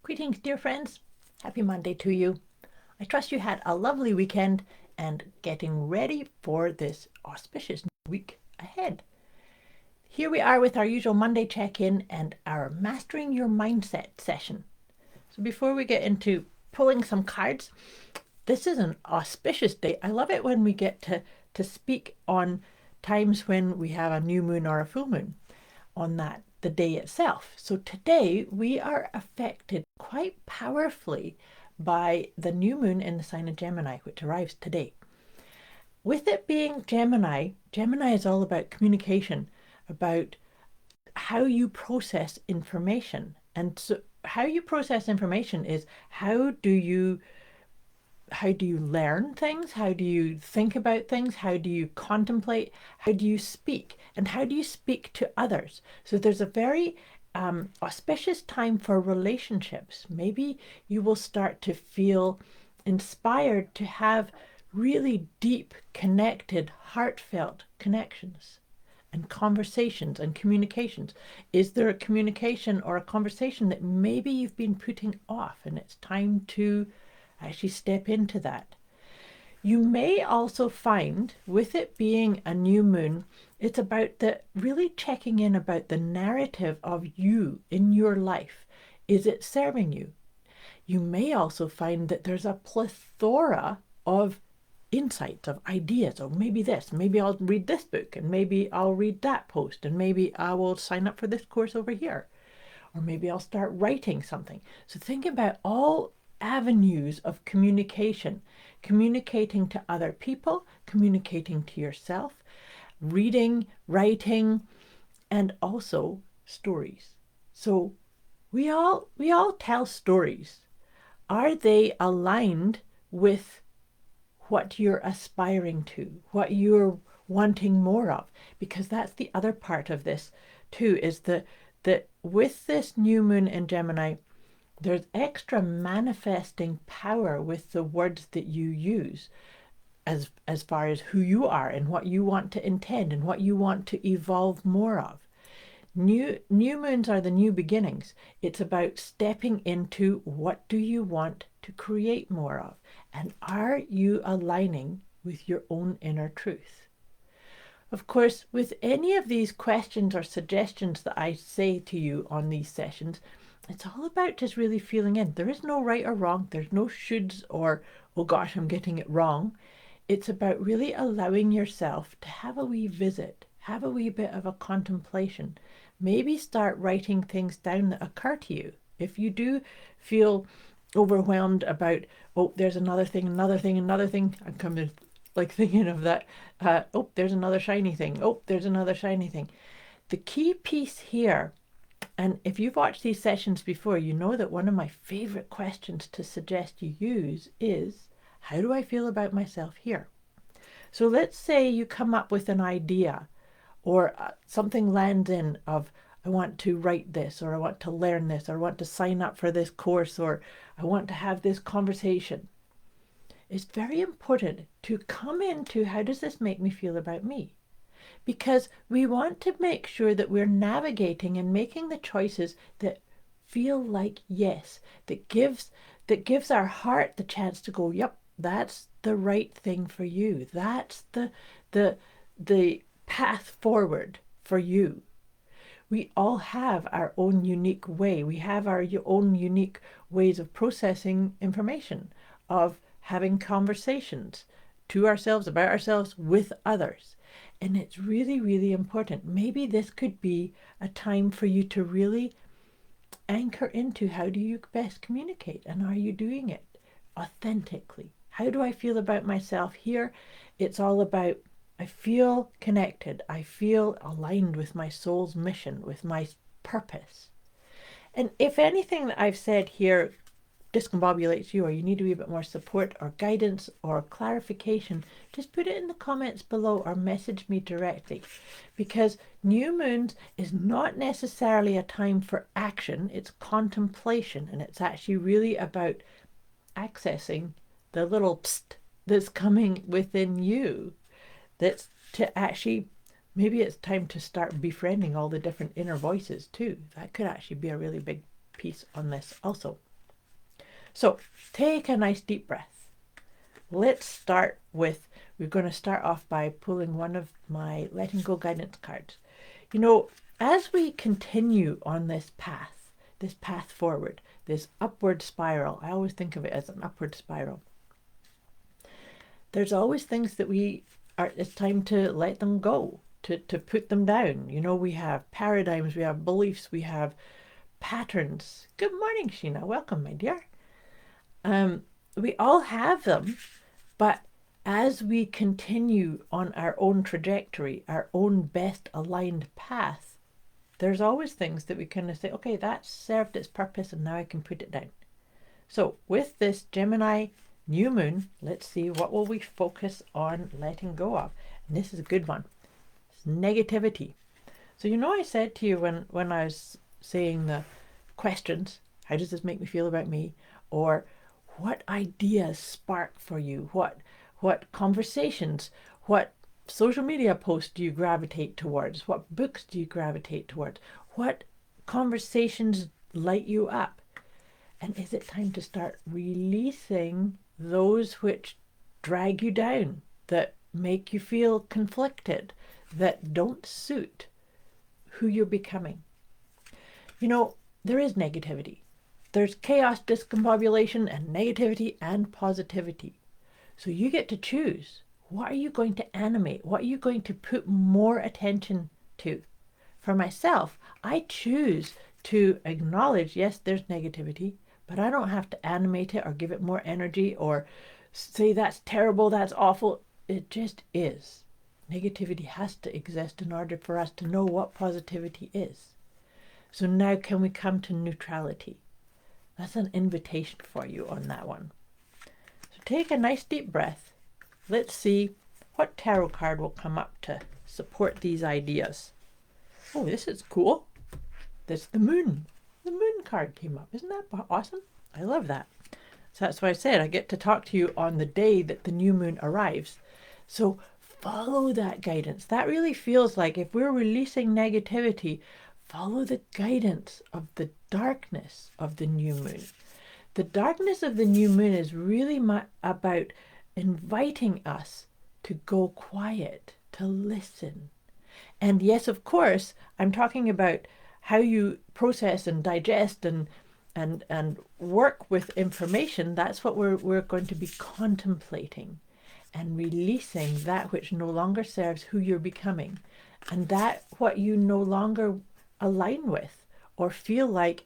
Greetings, dear friends. Happy Monday to you. I trust you had a lovely weekend and getting ready for this auspicious week ahead. Here we are with our usual Monday check-in and our Mastering Your Mindset session. So before we get into pulling some cards, this is an auspicious day. I love it when we get to speak on times when we have a new moon or a full moon on the day itself. So today we are affected quite powerfully by the new moon in the sign of Gemini, which arrives today. With it being Gemini, Gemini is all about communication, about how you process information. And so how you process information is how do you learn things? How do you think about things? How do you contemplate? How do you speak? And how do you speak to others? So there's a very auspicious time for relationships. Maybe you will start to feel inspired to have really deep, connected, heartfelt connections and conversations and communications. Is there a communication or a conversation that maybe you've been putting off and it's time to actually step into that? You may also find, with it being a new moon, it's about really checking in about the narrative of you in your life. Is it serving you? You may also find that there's a plethora of insights, of ideas, or maybe this, maybe I'll read this book, and maybe I'll read that post, and maybe I will sign up for this course over here, or maybe I'll start writing something. So think about all avenues of communication, communicating to other people, communicating to yourself, reading, writing, and also stories. So we all tell stories. Are they aligned with what you're aspiring to, what you're wanting more of? Because that's the other part of this too, is that with this new moon in Gemini, there's extra manifesting power with the words that you use as far as who you are and what you want to intend and what you want to evolve more of. New moons are the new beginnings. It's about stepping into what do you want to create more of, and are you aligning with your own inner truth? Of course, with any of these questions or suggestions that I say to you on these sessions, it's all about just really feeling in. There is no right or wrong. There's no shoulds or, oh gosh, I'm getting it wrong. It's about really allowing yourself to have a wee visit, have a wee bit of a contemplation. Maybe start writing things down that occur to you. If you do feel overwhelmed about, oh, there's another thing, I'm coming like thinking of that. Oh, there's another shiny thing. Oh, there's another shiny thing. The key piece here, and if you've watched these sessions before, you know that one of my favorite questions to suggest you use is, how do I feel about myself here? So let's say you come up with an idea or something lands in of, I want to write this, or I want to learn this, or I want to sign up for this course, or I want to have this conversation. It's very important to come into, how does this make me feel about me? Because we want to make sure that we're navigating and making the choices that feel like yes, that gives our heart the chance to go, yep, that's the right thing for you. That's the path forward for you. We all have our own unique way. We have our own unique ways of processing information, of having conversations to ourselves, about ourselves, with others. And it's really, really important. Maybe this could be a time for you to really anchor into, how do you best communicate, and are you doing it authentically? How do I feel about myself here? It's all about, I feel connected. I feel aligned with my soul's mission, with my purpose. And if anything that I've said here discombobulates you, or you need a wee bit more support or guidance or clarification, just put it in the comments below or message me directly. Because new moons is not necessarily a time for action, it's contemplation, and it's actually really about accessing the little psst that's coming within you. That's to actually, maybe it's time to start befriending all the different inner voices too. That could actually be a really big piece on this also. So take a nice deep breath. Let's start with, we're going to start off by pulling one of my letting go guidance cards. You know, as we continue on this path forward, this upward spiral, I always think of it as an upward spiral. There's always things that it's time to let them go, to put them down. You know, we have paradigms, we have beliefs, we have patterns. Good morning, Sheena. Welcome, my dear. We all have them, but as we continue on our own trajectory, our own best aligned path, there's always things that we kind of say, okay, that served its purpose and now I can put it down. So with this Gemini new moon, let's see, what will we focus on letting go of? And this is a good one. It's negativity. So you know, I said to you when I was saying the questions, how does this make me feel about me? Or what ideas spark for you? What conversations, what social media posts do you gravitate towards? What books do you gravitate towards? What conversations light you up? And is it time to start releasing those which drag you down, that make you feel conflicted, that don't suit who you're becoming? You know, there is negativity. There's chaos, discombobulation, and negativity and positivity. So you get to choose. What are you going to animate? What are you going to put more attention to? For myself, I choose to acknowledge, yes, there's negativity, but I don't have to animate it or give it more energy or say that's terrible, that's awful. It just is. Negativity has to exist in order for us to know what positivity is. So now can we come to neutrality? That's an invitation for you on that one. So take a nice deep breath. Let's see what tarot card will come up to support these ideas. Oh, this is cool. That's the moon. The moon card came up. Isn't that awesome? I love that. So that's why I said I get to talk to you on the day that the new moon arrives. So follow that guidance. That really feels like if we're releasing negativity, follow the guidance of the darkness of the new moon. The darkness of the new moon is really about inviting us to go quiet, to listen. And yes, of course, I'm talking about how you process and digest and work with information. That's what we're going to be contemplating and releasing that which no longer serves who you're becoming, and that what you no longer align with or feel like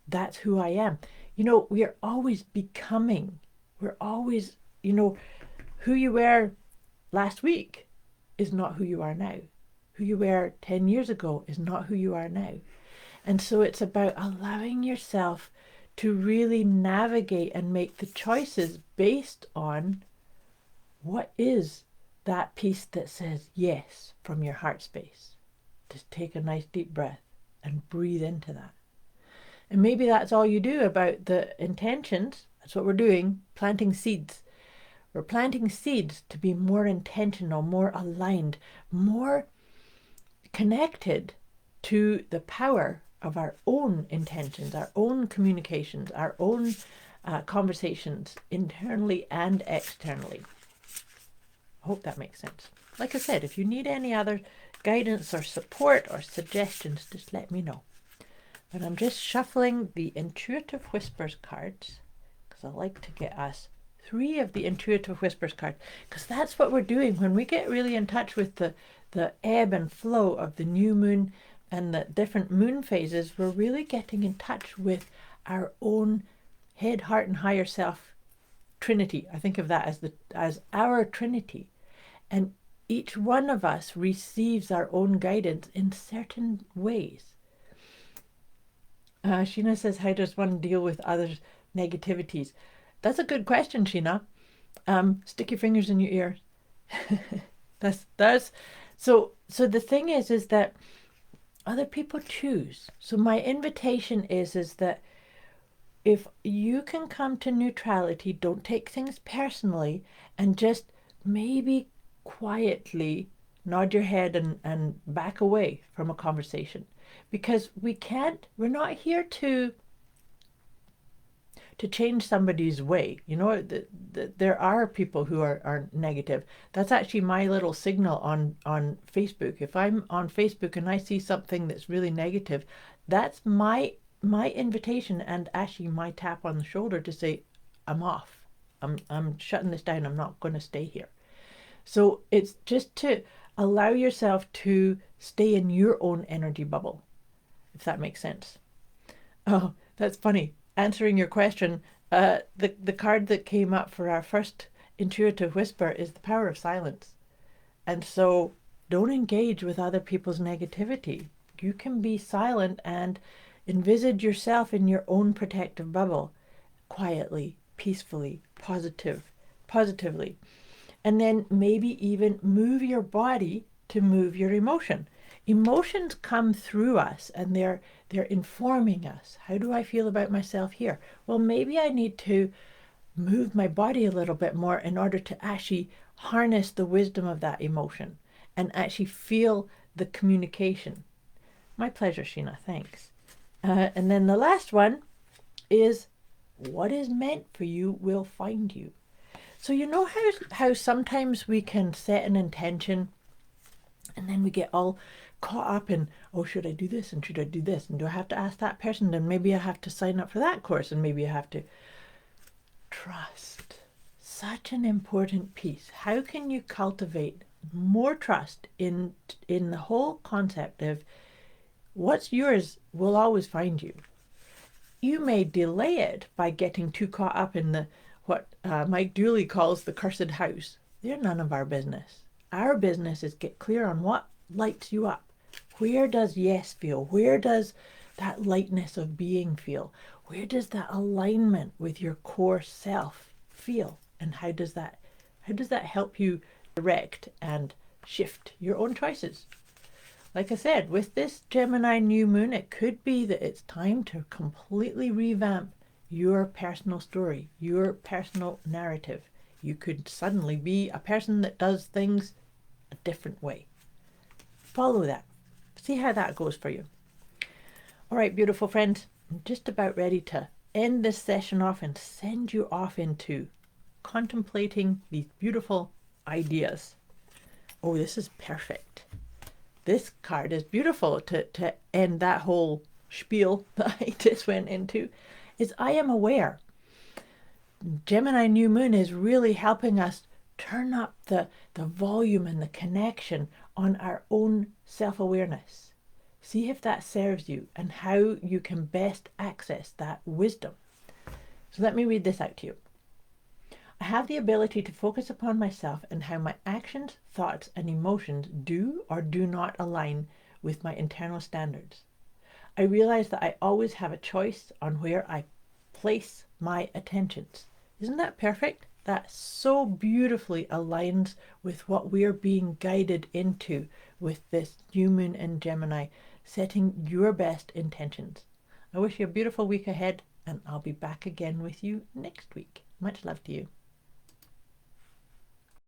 that's who I am. You know, we are always becoming. We're always, you know, who you were last week is not who you are now. Who you were 10 years ago is not who you are now. And so it's about allowing yourself to really navigate and make the choices based on what is that piece that says yes from your heart space. Just take a nice deep breath and breathe into that. And maybe that's all you do about the intentions. That's what we're doing, planting seeds. We're planting seeds to be more intentional, more aligned, more connected to the power of our own intentions, our own communications, our own conversations, internally and externally. I hope that makes sense. Like I said, if you need any other guidance or support or suggestions, just let me know. But I'm just shuffling the Intuitive Whispers cards because I like to get us 3 of the Intuitive Whispers cards, because that's what we're doing when we get really in touch with the ebb and flow of the new moon and the different moon phases. We're really getting in touch with our own head, heart, and higher self trinity. I think of that as our trinity, and each one of us receives our own guidance in certain ways. Sheena says, how does one deal with others' negativities? That's a good question, Sheena. Stick your fingers in your ears. that's so the thing is that other people choose. So my invitation is that if you can come to neutrality, don't take things personally, and just maybe quietly nod your head and back away from a conversation. Because we're not here to to change somebody's way. You know, there are people who are negative. That's actually my little signal on Facebook. If I'm on Facebook and I see something that's really negative, that's my invitation and actually my tap on the shoulder to say, I'm off. I'm shutting this down. I'm not going to stay here. So it's just to allow yourself to stay in your own energy bubble, if that makes sense. Oh, that's funny. Answering your question, the card that came up for our first intuitive whisper is the power of silence. And so don't engage with other people's negativity. You can be silent and envisage yourself in your own protective bubble, quietly, peacefully, positively. And then maybe even move your body to move your emotion. Emotions come through us and they're informing us. How do I feel about myself here? Well, maybe I need to move my body a little bit more in order to actually harness the wisdom of that emotion and actually feel the communication. My pleasure, Sheena. Thanks. And then the last one is, what is meant for you will find you. So you know how sometimes we can set an intention and then we get all caught up in, oh, should I do this and should I do this? And do I have to ask that person? And maybe I have to sign up for that course and maybe I have to trust. Such an important piece. How can you cultivate more trust in the whole concept of what's yours will always find you? You may delay it by getting too caught up in the what Mike Dooley calls the cursed house. They're none of our business. Our business is get clear on what lights you up. Where does yes feel? Where does that lightness of being feel? Where does that alignment with your core self feel? And how does that help you direct and shift your own choices? Like I said, with this Gemini new moon, it could be that it's time to completely revamp your personal story, your personal narrative. You could suddenly be a person that does things a different way. Follow that. See how that goes for you. All right, beautiful friends, I'm just about ready to end this session off and send you off into contemplating these beautiful ideas. Oh, this is perfect. This card is beautiful to end that whole spiel that I just went into. Is I am aware. Gemini new moon is really helping us turn up the volume and the connection on our own self-awareness. See if that serves you and how you can best access that wisdom. So let me read this out to you. I have the ability to focus upon myself and how my actions, thoughts, and emotions do or do not align with my internal standards. I realize that I always have a choice on where I place my attentions. Isn't that perfect? That so beautifully aligns with what we're being guided into with this new moon in Gemini, setting your best intentions. I wish you a beautiful week ahead, and I'll be back again with you next week. Much love to you.